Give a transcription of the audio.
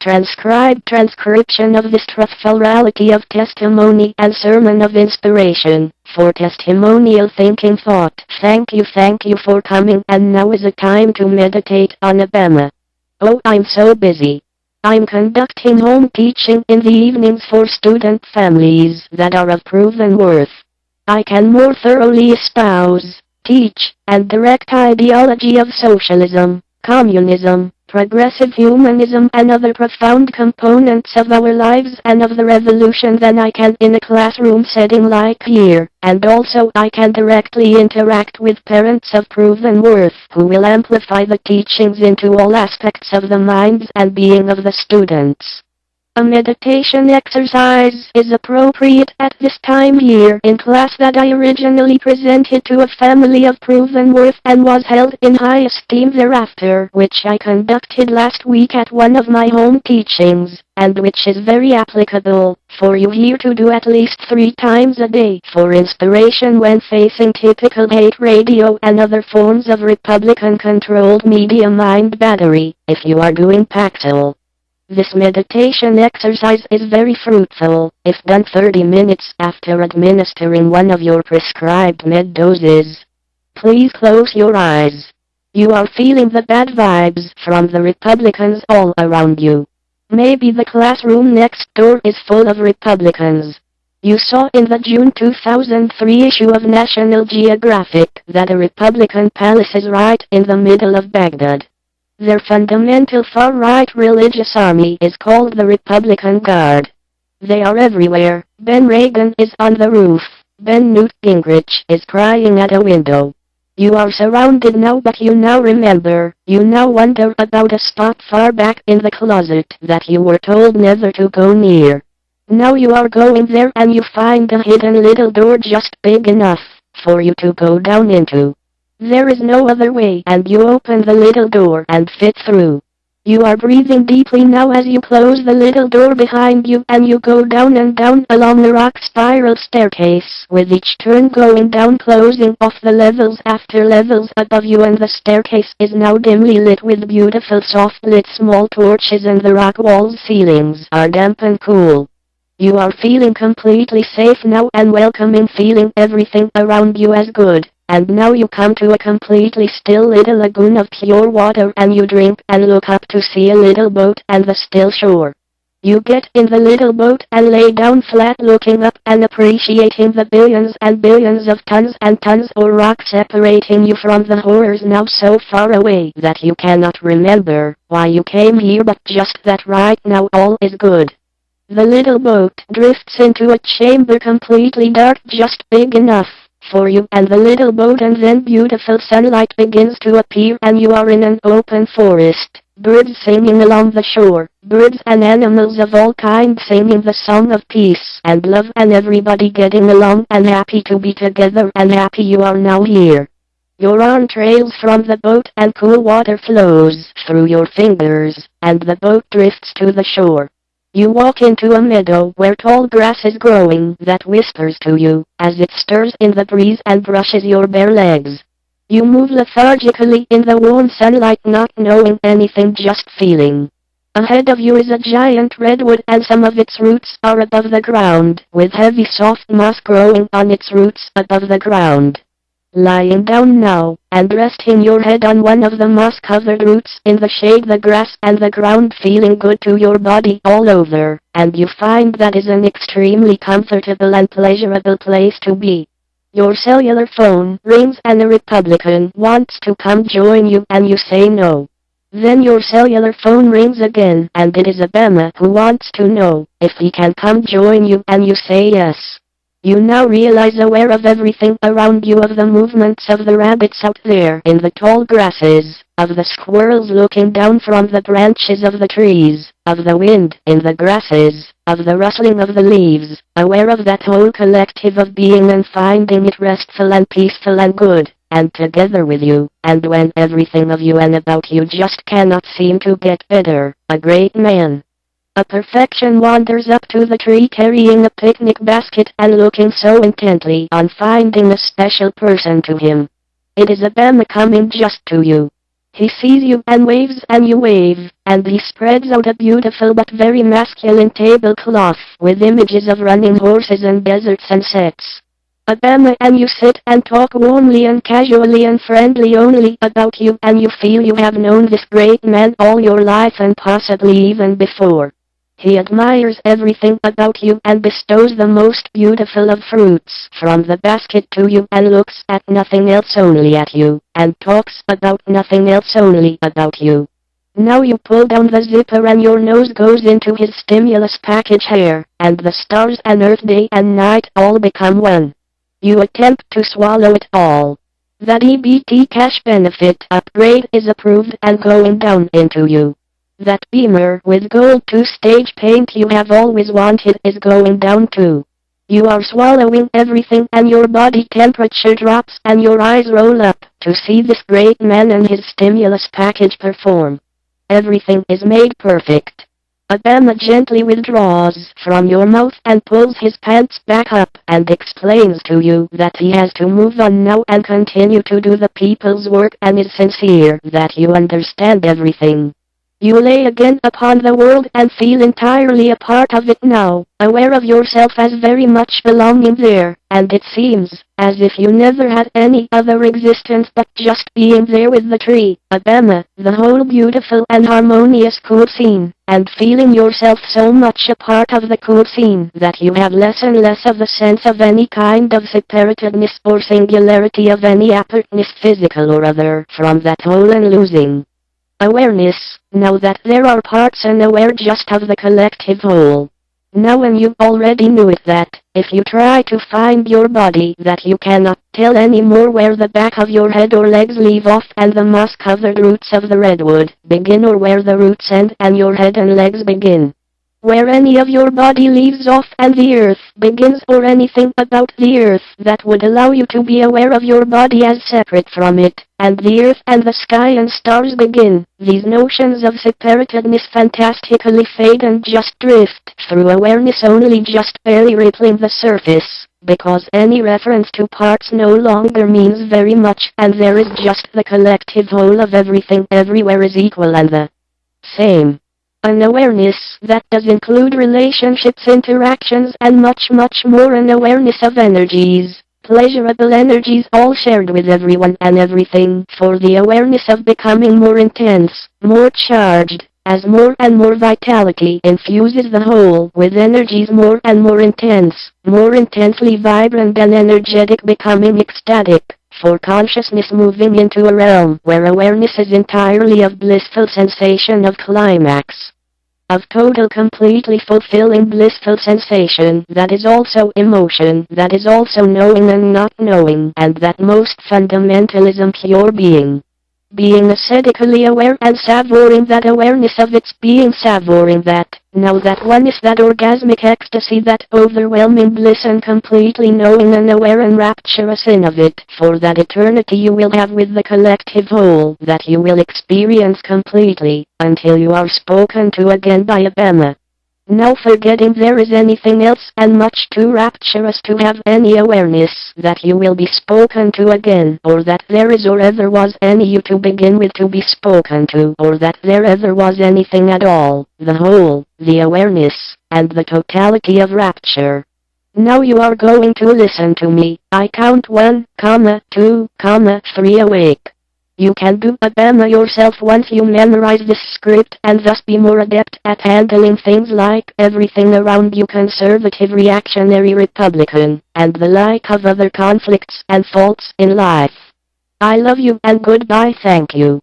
Transcribed transcription of this truthful reality of testimony and sermon of inspiration, for testimonial thinking thought. Thank you for coming, and now is a time to meditate on Alabama. Oh, I'm so busy. I'm conducting home teaching in the evenings for student families that are of proven worth. I can more thoroughly espouse, teach, and direct ideology of socialism, communism, progressive humanism and other profound components of our lives and of the revolution than I can in a classroom setting like here, and also I can directly interact with parents of proven worth who will amplify the teachings into all aspects of the minds and being of the students. A meditation exercise is appropriate at this time here in class that I originally presented to a family of proven worth and was held in high esteem thereafter, which I conducted last week at one of my home teachings, and which is very applicable for you here to do at least 3 times a day for inspiration when facing typical hate radio and other forms of Republican-controlled media mind battery, if you are doing Paxil. This meditation exercise is very fruitful, if done 30 minutes after administering one of your prescribed med doses. Please close your eyes. You are feeling the bad vibes from the Republicans all around you. Maybe the classroom next door is full of Republicans. You saw in the June 2003 issue of National Geographic that a Republican palace is right in the middle of Baghdad. Their fundamental far-right religious army is called the Republican Guard. They are everywhere. Ben Reagan is on the roof. Ben Newt Gingrich is crying at a window. You are surrounded now, but you now remember, you now wonder about a spot far back in the closet that you were told never to go near. Now you are going there and you find a hidden little door just big enough for you to go down into. There is no other way, and you open the little door and fit through. You are breathing deeply now as you close the little door behind you and you go down and down along the rock spiral staircase, with each turn going down closing off the levels after levels above you, and the staircase is now dimly lit with beautiful soft lit small torches and the rock walls ceilings are damp and cool. You are feeling completely safe now and welcoming, feeling everything around you as good. And now you come to a completely still little lagoon of pure water and you drink and look up to see a little boat and the still shore. You get in the little boat and lay down flat looking up and appreciating the billions and billions of tons and tons of rock separating you from the horrors now so far away that you cannot remember why you came here, but just that right now all is good. The little boat drifts into a chamber completely dark, just big enough for you and the little boat, and then beautiful sunlight begins to appear and you are in an open forest. Birds singing along the shore, birds and animals of all kinds singing the song of peace and love, and everybody getting along and happy to be together and happy you are now here. Your arm trails from the boat and cool water flows through your fingers, and the boat drifts to the shore. You walk into a meadow where tall grass is growing that whispers to you as it stirs in the breeze and brushes your bare legs. You move lethargically in the warm sunlight, not knowing anything, just feeling. Ahead of you is a giant redwood and some of its roots are above the ground, with heavy soft moss growing on its roots above the ground. Lying down now, and resting your head on one of the moss-covered roots in the shade, the grass and the ground feeling good to your body all over, and you find that is an extremely comfortable and pleasurable place to be. Your cellular phone rings and a Republican wants to come join you and you say no. Then your cellular phone rings again and it is Obama who wants to know if he can come join you and you say yes. You now realize, aware of everything around you, of the movements of the rabbits out there in the tall grasses, of the squirrels looking down from the branches of the trees, of the wind in the grasses, of the rustling of the leaves, aware of that whole collective of being and finding it restful and peaceful and good, and together with you, and when everything of you and about you just cannot seem to get better, a great man. A perfection wanders up to the tree carrying a picnic basket and looking so intently on finding a special person to him. It is Obama coming just to you. He sees you and waves and you wave, and he spreads out a beautiful but very masculine tablecloth with images of running horses and desert sunsets. Abema, and you sit and talk warmly and casually and friendly only about you, and you feel you have known this great man all your life and possibly even before. He admires everything about you and bestows the most beautiful of fruits from the basket to you and looks at nothing else only at you, and talks about nothing else only about you. Now you pull down the zipper and your nose goes into his stimulus package hair, and the stars and earth, day and night, all become one. You attempt to swallow it all. That EBT cash benefit upgrade is approved and going down into you. That Beamer with gold 2-stage paint you have always wanted is going down too. You are swallowing everything and your body temperature drops and your eyes roll up to see this great man and his stimulus package perform. Everything is made perfect. Abema gently withdraws from your mouth and pulls his pants back up and explains to you that he has to move on now and continue to do the people's work and is sincere that you understand everything. You lay again upon the world and feel entirely a part of it now, aware of yourself as very much belonging there, and it seems as if you never had any other existence but just being there with the tree, Abema, the whole beautiful and harmonious cool scene, and feeling yourself so much a part of the cool scene that you have less and less of a sense of any kind of separatedness or singularity of any apartness, physical or other, from that whole and losing awareness, now that there are parts and aware just of the collective whole. Now when you already knew it that, if you try to find your body that you cannot tell anymore where the back of your head or legs leave off and the moss-covered roots of the redwood begin or where the roots end and your head and legs begin. Where any of your body leaves off and the earth begins or anything about the earth that would allow you to be aware of your body as separate from it, and the earth and the sky and stars begin, these notions of separatedness fantastically fade and just drift through awareness only just barely rippling the surface, because any reference to parts no longer means very much and there is just the collective whole of everything everywhere is equal and the same. An awareness that does include relationships, interactions, and much more, an awareness of energies, pleasurable energies all shared with everyone and everything, for the awareness of becoming more intense, more charged, as more and more vitality infuses the whole with energies more and more intense, more intensely vibrant and energetic, becoming ecstatic. For consciousness moving into a realm where awareness is entirely of blissful sensation of climax. Of total completely fulfilling blissful sensation that is also emotion, that is also knowing and not knowing, and that most fundamentalism pure being. Being ascetically aware and savoring that awareness of its being, savoring that, now that oneness, that orgasmic ecstasy, that overwhelming bliss and completely knowing and aware and rapturous in of it, for that eternity you will have with the collective whole, that you will experience completely, until you are spoken to again by Abema. Now forgetting there is anything else and much too rapturous to have any awareness that you will be spoken to again, or that there is or ever was any you to begin with to be spoken to, or that there ever was anything at all, the whole, the awareness, and the totality of rapture. Now you are going to listen to me. I count 1, 2, 3 awake. You can do Abema yourself once you memorize this script and thus be more adept at handling things like everything around you, conservative, reactionary, Republican, and the like of other conflicts and faults in life. I love you and goodbye. Thank you.